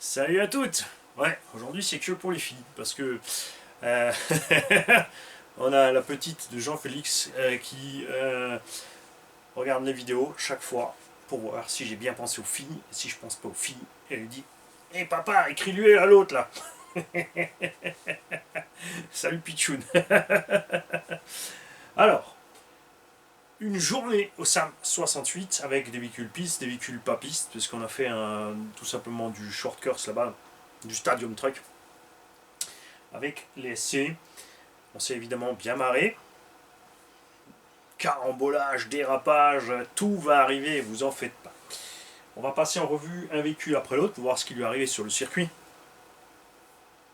Salut à toutes. Ouais, aujourd'hui c'est que pour les filles, parce que euh, on a la petite de Jean-Félix qui regarde les vidéos chaque fois pour voir si j'ai bien pensé aux filles, et si je pense pas aux filles, elle lui dit hé papa, écris-lui à l'autre là. Salut Pichoun. Alors, une journée au SAM 68 avec des véhicules pistes, des véhicules pas pistes, parce qu'on a fait tout simplement du short course là-bas, du stadium truck avec les SC. On s'est évidemment bien marré. Carambolage, dérapage, tout va arriver, vous en faites pas. On va passer en revue un véhicule après l'autre pour voir ce qui lui est arrivé sur le circuit.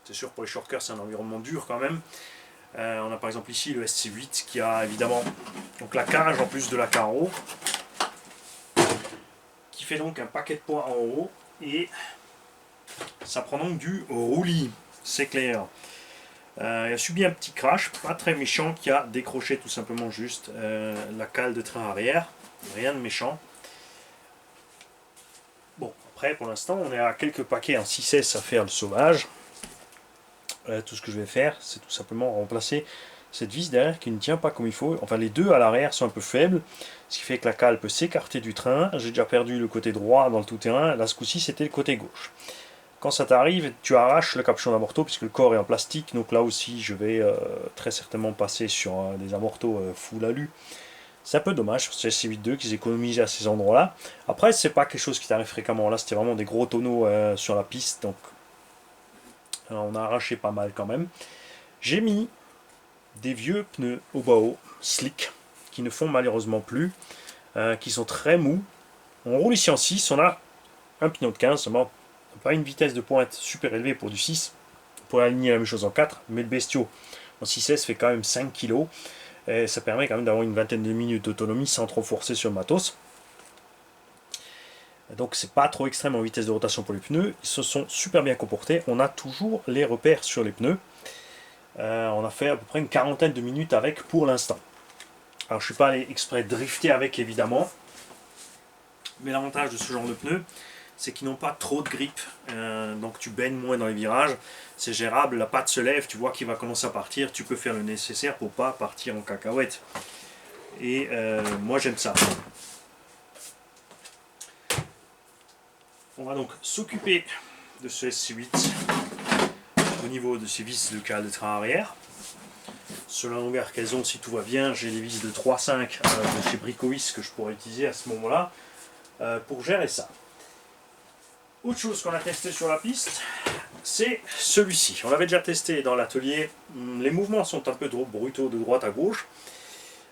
C'est sûr, pour les shortcuts, c'est un environnement dur quand même. On a par exemple ici le SC8 qui a évidemment donc la cage en plus de la carreau, qui fait donc un paquet de poids en haut, et ça prend donc du roulis, c'est clair. Il a subi un petit crash, pas très méchant, qui a décroché tout simplement juste la cale de train arrière. Rien de méchant. Bon, après pour l'instant on est à quelques paquets en 6S à faire le sauvage. Tout ce que je vais faire, c'est tout simplement remplacer cette vis derrière qui ne tient pas comme il faut. Enfin, les deux à l'arrière sont un peu faibles, ce qui fait que la cale peut s'écarter du train. J'ai déjà perdu le côté droit dans le tout-terrain. Là, ce coup-ci, c'était le côté gauche. Quand ça t'arrive, tu arraches le capuchon d'amorto puisque le corps est en plastique. Donc là aussi, je vais très certainement passer sur des amortos full alu. C'est un peu dommage sur ces C82 qu'ils économisent à ces endroits-là. Après, c'est pas quelque chose qui t'arrive fréquemment. Là, c'était vraiment des gros tonneaux sur la piste. Donc, on a arraché pas mal quand même. J'ai mis des vieux pneus Obao slick qui ne font malheureusement plus, qui sont très mous. On roule ici en 6, on a un pneu de 15, bon, pas une vitesse de pointe super élevée pour du 6. On pourrait aligner la même chose en 4, mais le bestiau en 6S fait quand même 5 kg. Et ça permet quand même d'avoir une vingtaine de minutes d'autonomie sans trop forcer sur le matos. Donc c'est pas trop extrême en vitesse de rotation pour les pneus. Ils se sont super bien comportés. On a toujours les repères sur les pneus. On a fait à peu près une quarantaine de minutes avec pour l'instant. Alors je ne suis pas allé exprès drifter avec évidemment, mais l'avantage de ce genre de pneus, c'est qu'ils n'ont pas trop de grip, donc tu baignes moins dans les virages, c'est gérable, la patte se lève, tu vois qu'il va commencer à partir, tu peux faire le nécessaire pour pas partir en cacahuète. Et moi j'aime ça. On va donc s'occuper de ce SC8 au niveau de ces vis de cale de train arrière. Selon la longueur qu'elles ont, si tout va bien, j'ai des vis de 3,5 de chez Bricovis que je pourrais utiliser à ce moment-là pour gérer ça. Autre chose qu'on a testé sur la piste, c'est celui-ci. On l'avait déjà testé dans l'atelier. Les mouvements sont un peu brutaux de droite à gauche.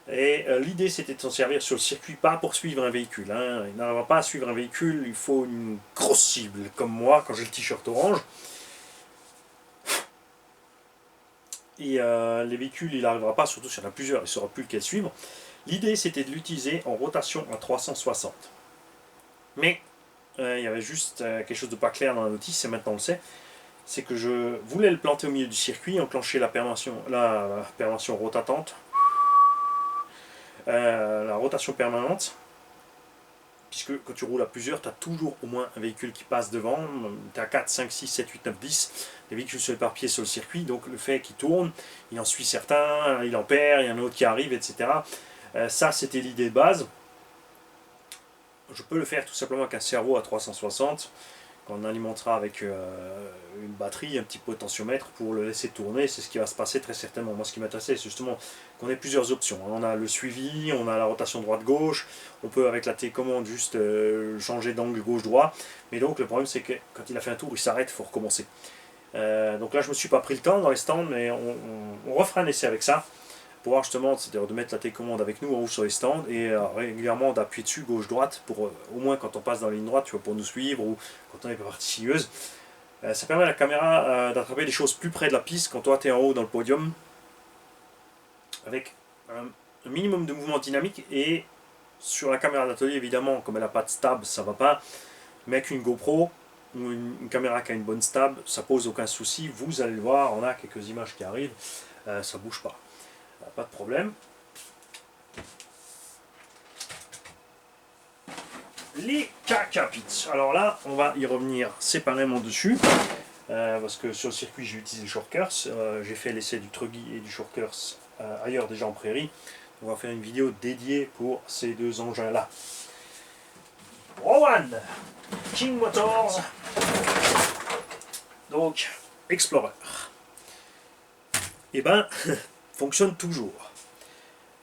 Et l'idée c'était de s'en servir sur le circuit, pas pour suivre un véhicule. Hein. Il n'arrivera pas à suivre un véhicule, il faut une grosse cible, comme moi quand j'ai le t-shirt orange. Et les véhicules, il n'arrivera pas, surtout s'il y en a plusieurs, il ne saura plus lequel suivre. L'idée c'était de l'utiliser en rotation à 360. Mais il y avait juste quelque chose de pas clair dans la notice, et maintenant on le sait. C'est que je voulais le planter au milieu du circuit, enclencher la permanence rotatante, la rotation permanente, puisque quand tu roules à plusieurs, tu as toujours au moins un véhicule qui passe devant, tu as 4, 5, 6, 7, 8, 9, 10, les véhicules sont éparpillés sur le circuit, donc le fait qu'il tourne, il en suit certains, il en perd, il y en a un autre qui arrive, etc. Ça, c'était l'idée de base. Je peux le faire tout simplement avec un servo à 360, qu'on alimentera avec une batterie, un petit potentiomètre pour le laisser tourner. C'est ce qui va se passer très certainement. Moi, ce qui m'intéressait, c'est justement qu'on ait plusieurs options. On a le suivi, on a la rotation droite-gauche, on peut avec la télécommande juste changer d'angle gauche-droit. Mais donc le problème, c'est que quand il a fait un tour, il s'arrête, il faut recommencer. Donc là, je ne me suis pas pris le temps dans les stands, mais on refera un essai avec ça. Pour voir justement, c'est-à-dire de mettre la télécommande avec nous en haut sur les stands et régulièrement d'appuyer dessus gauche-droite pour au moins quand on passe dans la ligne droite, tu vois, pour nous suivre ou quand on est partie sillieuse. Ça permet à la caméra d'attraper des choses plus près de la piste quand toi tu es en haut dans le podium avec un minimum de mouvement dynamique. Et sur la caméra d'atelier, évidemment, comme elle n'a pas de stab, ça va pas, mais avec une GoPro ou une caméra qui a une bonne stab, ça pose aucun souci. Vous allez le voir, on a quelques images qui arrivent, ça bouge pas. Pas de problème. les caca-pits. Alors là, on va y revenir séparément dessus. Parce que sur le circuit, j'ai utilisé le Shorkers. J'ai fait l'essai du Truggy et du Shorkers ailleurs, déjà en prairie. On va faire une vidéo dédiée pour ces deux engins-là. Rowan, King Motors, donc Explorer. Et ben, fonctionne toujours.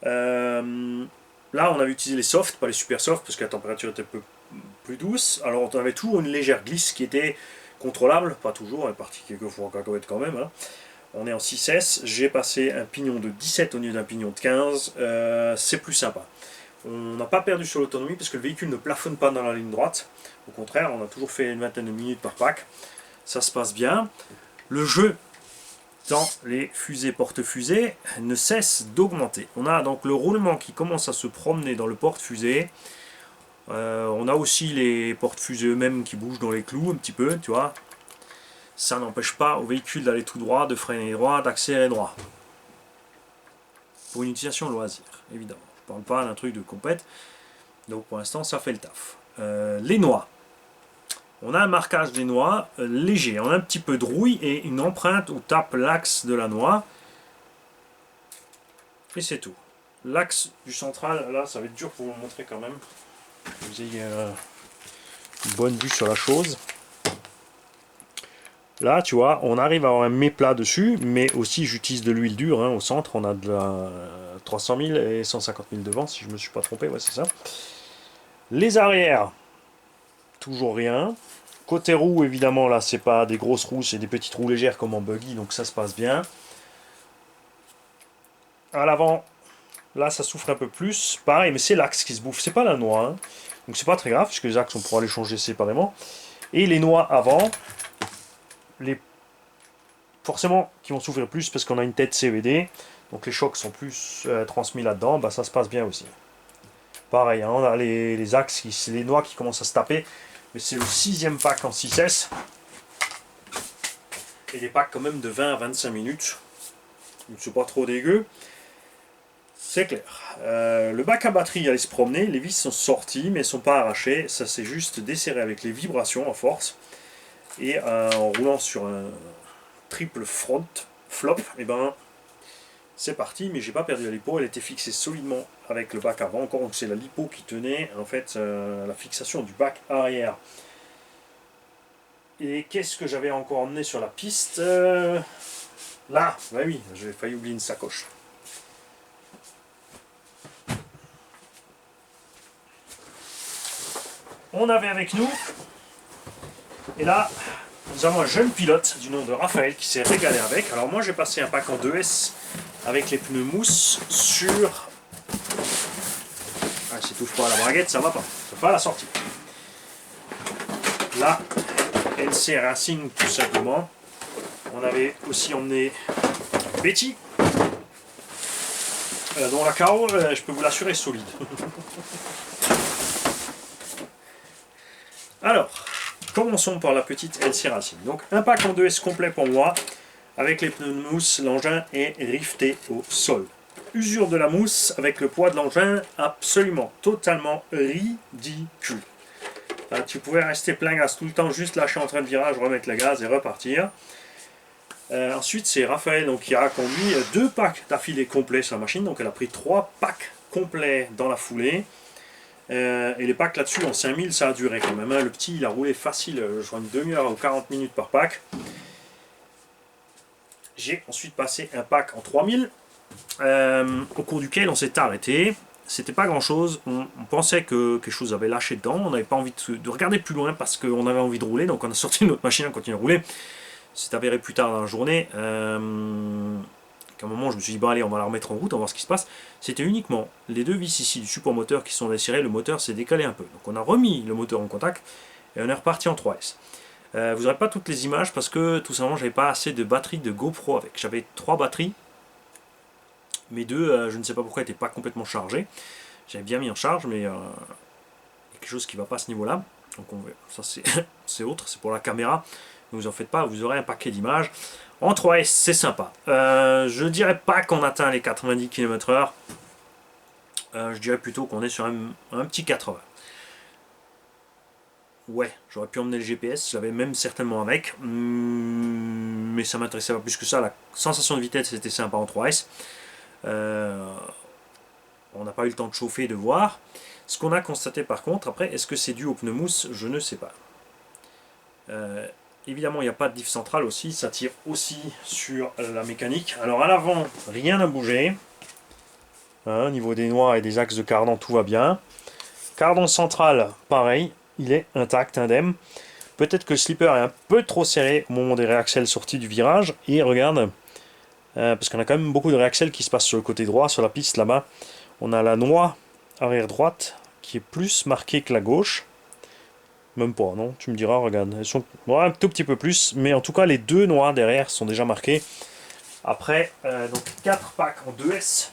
Là, on avait utilisé les softs, pas les super softs, parce que la température était un peu plus douce. Alors, on avait toujours une légère glisse qui était contrôlable, pas toujours, elle est partie quelques fois en cacahuète quand même. Hein. On est en 6S, j'ai passé un pignon de 17 au lieu d'un pignon de 15, c'est plus sympa. On n'a pas perdu sur l'autonomie parce que le véhicule ne plafonne pas dans la ligne droite. Au contraire, on a toujours fait une vingtaine de minutes par pack. Ça se passe bien. Le jeu dans les fusées porte-fusées ne cesse d'augmenter. On a donc le roulement qui commence à se promener dans le porte-fusée. On a aussi les porte-fusées eux-mêmes qui bougent dans les clous un petit peu, tu vois. Ça n'empêche pas au véhicule d'aller tout droit, de freiner droit, d'accélérer droit. Pour une utilisation loisir, évidemment. Je ne parle pas d'un truc de compète. Donc pour l'instant, ça fait le taf. Les noix. On a un marquage des noix léger. On a un petit peu de rouille et une empreinte où tape l'axe de la noix. Et c'est tout. L'axe du central, là, ça va être dur pour vous montrer quand même. Que vous ayez une bonne vue sur la chose. Là, tu vois, on arrive à avoir un méplat dessus, mais aussi j'utilise de l'huile dure. Hein, au centre, on a de la 300 000 et 150 000 devant, si je ne me suis pas trompé, ouais, c'est ça. Les arrières, toujours rien. Côté roue, évidemment, là, c'est pas des grosses roues, c'est des petites roues légères comme en buggy, donc ça se passe bien. À l'avant, là, ça souffre un peu plus. Pareil, mais c'est l'axe qui se bouffe, c'est pas la noix. Hein. Donc c'est pas très grave, puisque les axes, on pourra les changer séparément. Et les noix avant, forcément, qui vont souffrir plus parce qu'on a une tête CVD. Donc les chocs sont plus transmis là-dedans, bah, ça se passe bien aussi. Pareil, hein, on a les axes, les noix qui commencent à se taper. Mais c'est le 6e pack en 6S. Et des packs quand même de 20 à 25 minutes. Donc c'est pas trop dégueu. C'est clair. Le bac à batterie allait se promener. Les vis sont sorties mais elles ne sont pas arrachées. Ça s'est juste desserré avec les vibrations en force. Et en roulant sur un triple front flop, et ben c'est parti, mais j'ai pas perdu la lipo, elle était fixée solidement avec le bac avant, encore donc c'est la lipo qui tenait en fait la fixation du bac arrière. Et qu'est-ce que j'avais encore emmené sur la piste là, bah oui, j'ai failli oublier une sacoche. On avait avec nous, et là, nous avons un jeune pilote du nom de Raphaël qui s'est régalé avec. Alors moi j'ai passé un pack en 2S avec les pneus mousse sur... Ah, si touche pas à la braguette, ça va pas. Ça va pas la sortie. Là, LC Racing tout simplement. On avait aussi emmené Betty, dont la carreau, je peux vous l'assurer, solide. Alors, commençons par la petite LC Racing. Donc un pack en 2S complet pour moi. Avec les pneus de mousse, l'engin est rifté au sol. Usure de la mousse avec le poids de l'engin absolument, totalement ridicule. Là, tu pouvais rester plein gaz tout le temps, juste lâcher en train de virage, remettre le gaz et repartir. Ensuite, c'est Raphaël donc, qui a conduit 2 packs d'affilée complets sur la machine. Donc elle a pris 3 packs complets dans la foulée. Et les packs là-dessus en 5000, ça a duré quand même. Hein. Le petit, il a roulé facile, je crois une demi-heure ou 40 minutes par pack. J'ai ensuite passé un pack en 3000, au cours duquel on s'est arrêté. C'était pas grand chose, on pensait que quelque chose avait lâché dedans, on n'avait pas envie de regarder plus loin parce qu'on avait envie de rouler, donc on a sorti notre machine, on continue à rouler. C'est avéré plus tard dans la journée qu'à un moment je me suis dit bon allez on va la remettre en route, on va voir ce qui se passe. C'était uniquement les 2 vis ici du support moteur qui sont desserrées, le moteur s'est décalé un peu. Donc on a remis le moteur en contact et on est reparti en 3S. Vous n'aurez pas toutes les images parce que tout simplement j'avais pas assez de batterie de GoPro avec. J'avais 3 batteries, mais 2 je ne sais pas pourquoi n'étaient pas complètement chargées. J'avais bien mis en charge mais il y a quelque chose qui ne va pas à ce niveau là. Donc ça c'est autre, c'est pour la caméra. Ne vous en faites pas, vous aurez un paquet d'images. En 3S c'est sympa. Je dirais pas qu'on atteint les 90 km/h. Je dirais plutôt qu'on est sur un petit 80. Ouais, j'aurais pu emmener le GPS, je l'avais même certainement avec, mais ça m'intéressait pas plus que ça. La sensation de vitesse était sympa en 3S. Euh, on n'a pas eu le temps de chauffer, de voir. Ce qu'on a constaté par contre, après, est-ce que c'est dû au pneu mousse? Je ne sais pas. Euh, Évidemment, il n'y a pas de diff centrale aussi, ça tire aussi sur la mécanique. Alors à l'avant, rien n'a bougé. Au niveau des noix et des axes de cardan, tout va bien. Cardan central, pareil, il est intact, indemne. Peut-être que le slipper est un peu trop serré au moment des réaxels sortis du virage. Et regarde, parce qu'on a quand même beaucoup de réaxels qui se passent sur le côté droit, sur la piste là-bas. On a la noix arrière droite qui est plus marquée que la gauche. Même pas, non? Tu me diras, regarde. Elles sont ouais, un tout petit peu plus, mais en tout cas, les deux noix derrière sont déjà marquées. Après, donc 4 packs en 2S.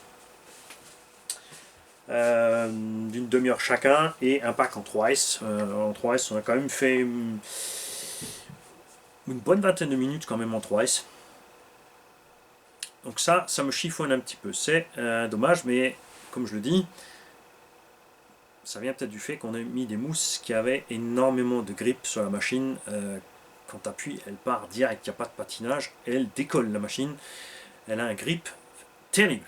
D'une demi-heure chacun et un pack en 3S. En 3S, on a quand même fait une bonne vingtaine de minutes quand même en 3S. Donc ça me chiffonne un petit peu. C'est dommage, mais comme je le dis, ça vient peut-être du fait qu'on a mis des mousses qui avaient énormément de grip sur la machine. Quand tu appuies, elle part direct, il n'y a pas de patinage, et elle décolle la machine. Elle a un grip terrible.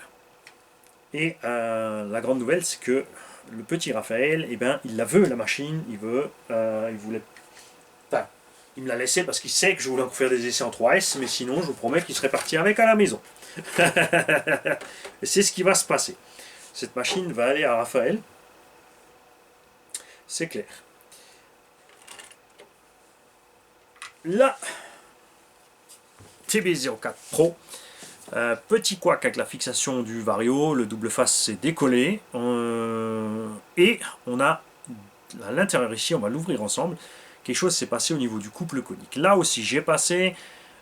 Et la grande nouvelle, c'est que le petit Raphaël, eh ben, il la veut la machine, il voulait, enfin, il me l'a laissé parce qu'il sait que je voulais encore faire des essais en 3S, mais sinon, je vous promets qu'il serait parti avec à la maison. Et c'est ce qui va se passer. Cette machine va aller à Raphaël, c'est clair. La TB04 Pro, petit couac avec la fixation du Vario, le double face s'est décollé, et on a à l'intérieur ici, on va l'ouvrir ensemble, quelque chose s'est passé au niveau du couple conique. Là aussi, j'ai passé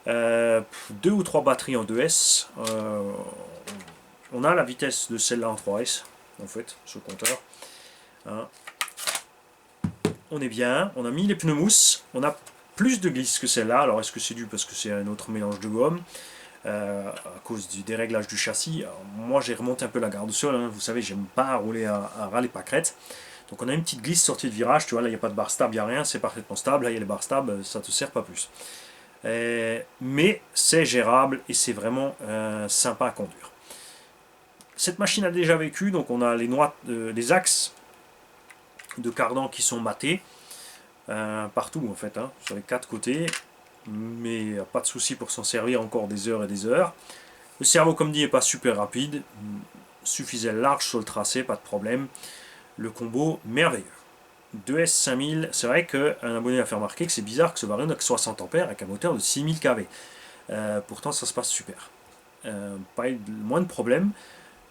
2 ou 3 batteries en 2S. On a la vitesse de celle-là en 3S, en fait, ce compteur. Hein. On est bien, on a mis les pneus mousse, on a plus de glisse que celle-là. Alors est-ce que c'est dû parce que c'est un autre mélange de gomme à cause du déréglage du châssis? Alors, moi j'ai remonté un peu la garde au sol, hein. Vous savez, j'aime pas rouler à ras les pâquerettes. Donc on a une petite glisse sortie de virage, tu vois, là il n'y a pas de barre stable, il n'y a rien, c'est parfaitement stable. Là il y a les barres stables, ça ne te sert pas plus. Mais c'est gérable et c'est vraiment sympa à conduire. Cette machine a déjà vécu, donc on a les axes de cardan qui sont matés partout en fait, hein, sur les 4 côtés, mais il n'y a pas de souci pour s'en servir encore des heures et des heures. Le servo, comme dit, n'est pas super rapide, suffisait large sur le tracé, pas de problème. Le combo merveilleux. 2S 5000, c'est vrai qu'un abonné a fait remarquer que c'est bizarre que ce Vario n'a que 60 ampères avec un moteur de 6000 kV. Pourtant ça se passe super. Pas eu moins de problèmes.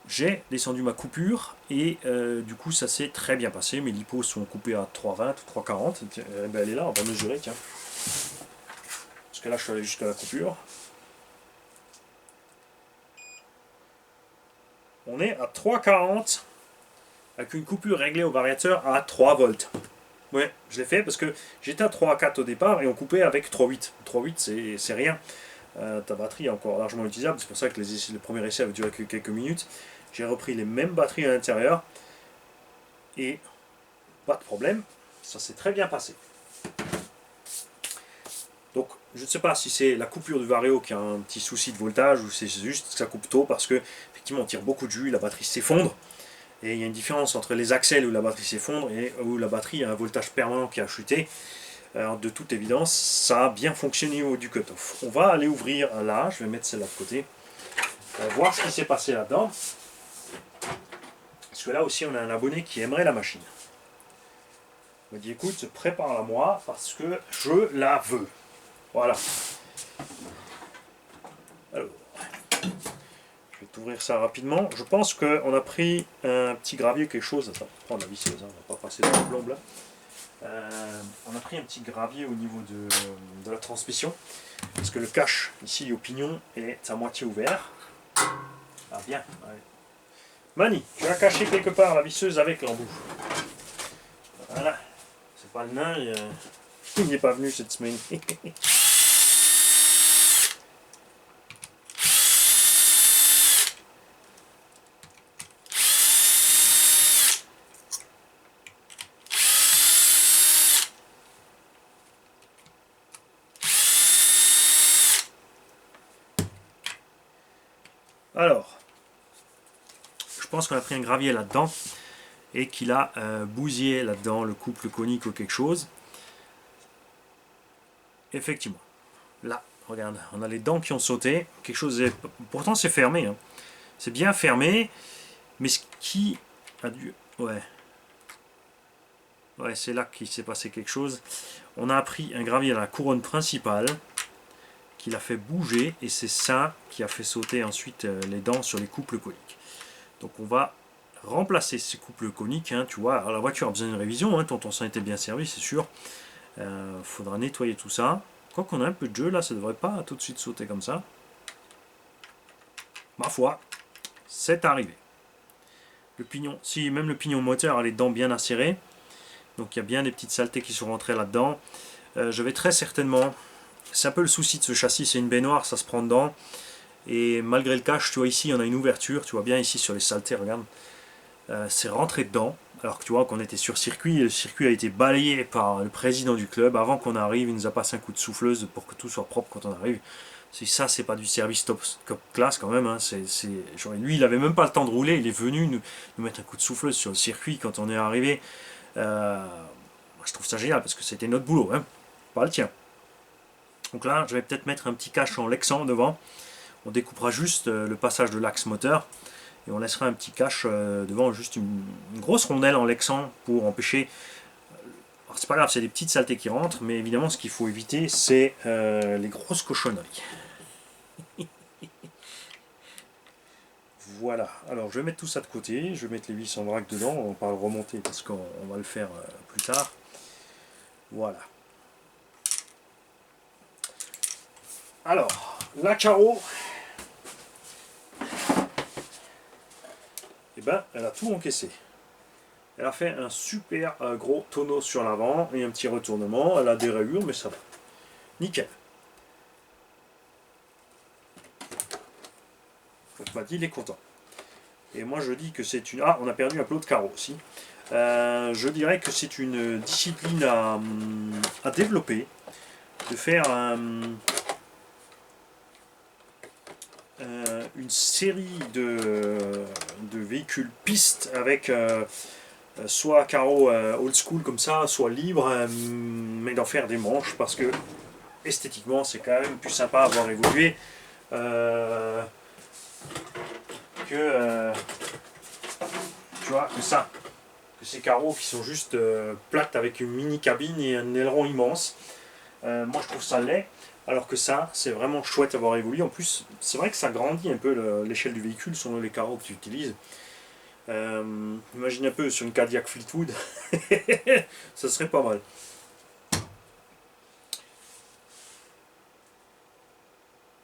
J'ai descendu ma coupure et du coup ça s'est très bien passé. Mes lipos sont coupés à 3,20 ou 3,40. Ben elle est là, on va mesurer, tiens. Parce que là je suis allé jusqu'à la coupure. On est à 3,40 avec une coupure réglée au variateur à 3 volts. Ouais, je l'ai fait parce que j'étais à 3,4 au départ et on coupait avec 3,8. 3,8 c'est rien. Ta batterie est encore largement utilisable, c'est pour ça que le premier essai avait duré que quelques minutes. J'ai repris les mêmes batteries à l'intérieur et pas de problème, ça s'est très bien passé. Donc je ne sais pas si c'est la coupure du Vario qui a un petit souci de voltage ou c'est juste que ça coupe tôt parce que effectivement on tire beaucoup de jus, la batterie s'effondre. Et il y a une différence entre les axels où la batterie s'effondre et où la batterie a un voltage permanent qui a chuté. Alors, de toute évidence, ça a bien fonctionné au du cutoff. On va aller ouvrir là, je vais mettre celle-là de côté. On va voir ce qui s'est passé là-dedans. Parce que là aussi, on a un abonné qui aimerait la machine. Il m'a dit, écoute, prépare-la moi parce que je la veux. Voilà. Alors, je vais t'ouvrir ça rapidement. Je pense qu'on a pris un petit gravier, quelque chose. Attends, prends la visseuse, hein, on va pas passer dans le plomb là. On a pris un petit gravier au niveau de la transmission. Parce que le cache ici au pignon est à moitié ouvert. Ah bien. Ouais. Mani, tu as caché quelque part la visseuse avec l'embout. Voilà. C'est pas le nain, il n'est pas venu cette semaine. Alors, je pense qu'on a pris un gravier là-dedans et qu'il a bousillé là-dedans le couple conique ou quelque chose. Effectivement. Là, regarde, on a les dents qui ont sauté. Quelque chose est... Pourtant, c'est fermé. Hein. C'est bien fermé. Mais ce qui a dû... Ouais. Ouais, c'est là qu'il s'est passé quelque chose. On a pris un gravier à la couronne principale qui l'a fait bouger. Et c'est ça qui a fait sauter ensuite les dents sur les couples coniques. Donc on va remplacer ces couples coniques. Hein, tu vois, alors, la voiture a besoin d'une révision. Hein, ton sang était bien servi, c'est sûr. Faudra nettoyer tout ça. Quoi qu'on a un peu de jeu là, ça devrait pas tout de suite sauter comme ça. Ma foi, c'est arrivé. Le pignon, si même le pignon moteur a les dents bien acérées, donc il y a bien des petites saletés qui sont rentrées là-dedans. Je vais très certainement, c'est un peu le souci de ce châssis, c'est une baignoire, ça se prend dedans. Et malgré le cache, tu vois ici, on a une ouverture, tu vois bien ici sur les saletés, regarde. C'est rentré dedans. Alors que tu vois qu'on était sur circuit, le circuit a été balayé par le président du club. Avant qu'on arrive, il nous a passé un coup de souffleuse pour que tout soit propre quand on arrive. Ça, c'est pas du service top class quand même. Hein. Lui, il avait même pas le temps de rouler. Il est venu nous mettre un coup de souffleuse sur le circuit quand on est arrivé. Je trouve ça génial parce que c'était notre boulot, hein, pas le tien. Donc là, je vais peut-être mettre un petit cache en lexan devant. On découpera juste le passage de l'axe moteur. Et on laissera un petit cache devant, juste une grosse rondelle en lexan pour empêcher. Alors c'est pas grave, c'est des petites saletés qui rentrent, mais évidemment ce qu'il faut éviter, c'est les grosses cochonneries. Voilà, alors je vais mettre tout ça de côté, je vais mettre les vis en vrac dedans, on va pas le remonter parce qu'on va le faire plus tard. Voilà. Alors, la carreau. Et ben, elle a tout encaissé. Elle a fait un super gros tonneau sur l'avant et un petit retournement. Elle a des rayures, mais ça va. Nickel. Donc Madi, il est content. Et moi, je dis que c'est une... Ah, on a perdu un plot de carreaux aussi. Je dirais que c'est une discipline à développer. De faire une série de véhicules pistes avec soit carreaux old school comme ça, soit libre, mais d'en faire des manches parce que esthétiquement c'est quand même plus sympa à avoir évolué que tu vois, que ça, que ces carreaux qui sont juste plates avec une mini cabine et un aileron immense. Moi je trouve ça laid. Alors que ça, c'est vraiment chouette d'avoir évolué. En plus, c'est vrai que ça grandit un peu l'échelle du véhicule selon les carreaux que tu utilises. Imagine un peu sur une Cadillac Fleetwood, ça serait pas mal.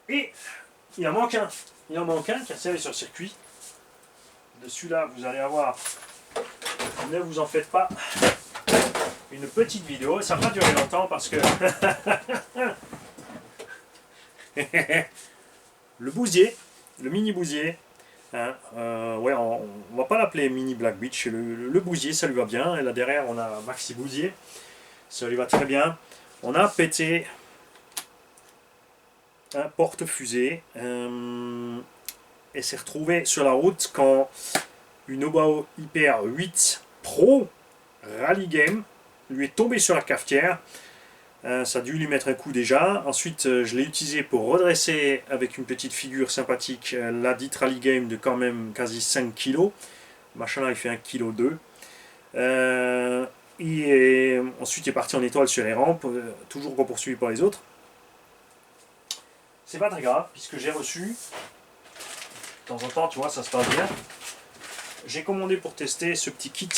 Et il en manque un. Il en manque un qui est servi sur le circuit. De celui-là, vous allez avoir, ne vous en faites pas, une petite vidéo. Ça va pas durer longtemps parce que le bousier, le mini bousier, hein, ouais, on va pas l'appeler mini Black Beach, le bousier ça lui va bien, et là derrière on a Maxi Bousier, ça lui va très bien. On a pété un porte-fusée et s'est retrouvé sur la route quand une Obao Hyper 8 Pro Rally Game lui est tombée sur la cafetière. Ça a dû lui mettre un coup déjà. Ensuite, je l'ai utilisé pour redresser avec une petite figure sympathique la dite Rally Game de quand même quasi 5 kg. Machin là, il fait 1,2 kg. Et ensuite, il est parti en étoile sur les rampes, toujours poursuivi par les autres. C'est pas très grave, puisque j'ai reçu, de temps en temps, tu vois, ça se passe bien. J'ai commandé pour tester ce petit kit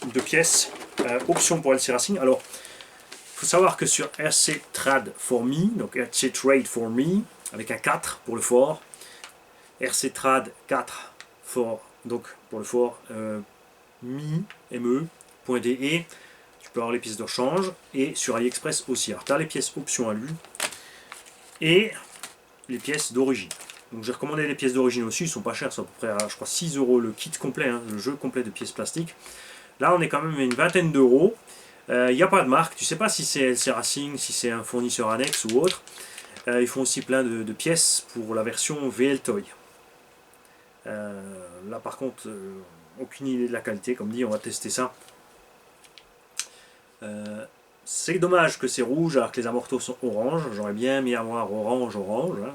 de pièces, option pour LC Racing. Alors, il faut savoir que sur RC Trad for Me, donc RC Trade for Me, avec un 4 pour le fort, RC Trad 4 for, donc pour le fort, me.de, tu peux avoir les pièces de rechange, et sur AliExpress aussi. Alors tu as les pièces option à lui, et les pièces d'origine. Donc j'ai recommandé les pièces d'origine aussi, ils sont pas chers, c'est à peu près à, je crois 6 € le kit complet, hein, le jeu complet de pièces plastiques. Là on est quand même à une vingtaine d'euros. Il n'y a pas de marque, tu sais pas si c'est LC Racing, si c'est un fournisseur annexe ou autre. Ils font aussi plein de pièces pour la version VL Toy. Là par contre, aucune idée de la qualité, comme dit, on va tester ça. C'est dommage que c'est rouge alors que les amortos sont orange. J'aurais bien aimé avoir orange. Hein.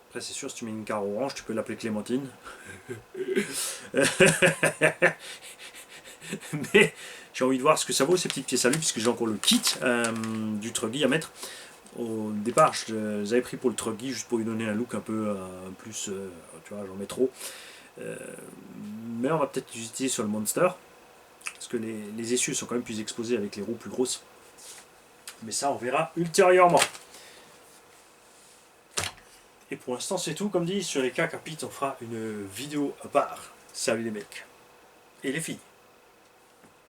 Après c'est sûr, si tu mets une carre orange, tu peux l'appeler Clémentine. Mais j'ai envie de voir ce que ça vaut ces petites pièces à lui, puisque j'ai encore le kit du truggy à mettre. Au départ, je les avais pris pour le truggy, juste pour lui donner un look un peu plus, tu vois, j'en mets trop. Mais on va peut-être les utiliser sur le Monster, parce que les essieux sont quand même plus exposés avec les roues plus grosses. Mais ça, on verra ultérieurement. Et pour l'instant, c'est tout. Comme dit, sur les cas Capit, on fera une vidéo à part. Salut les mecs. Et les filles.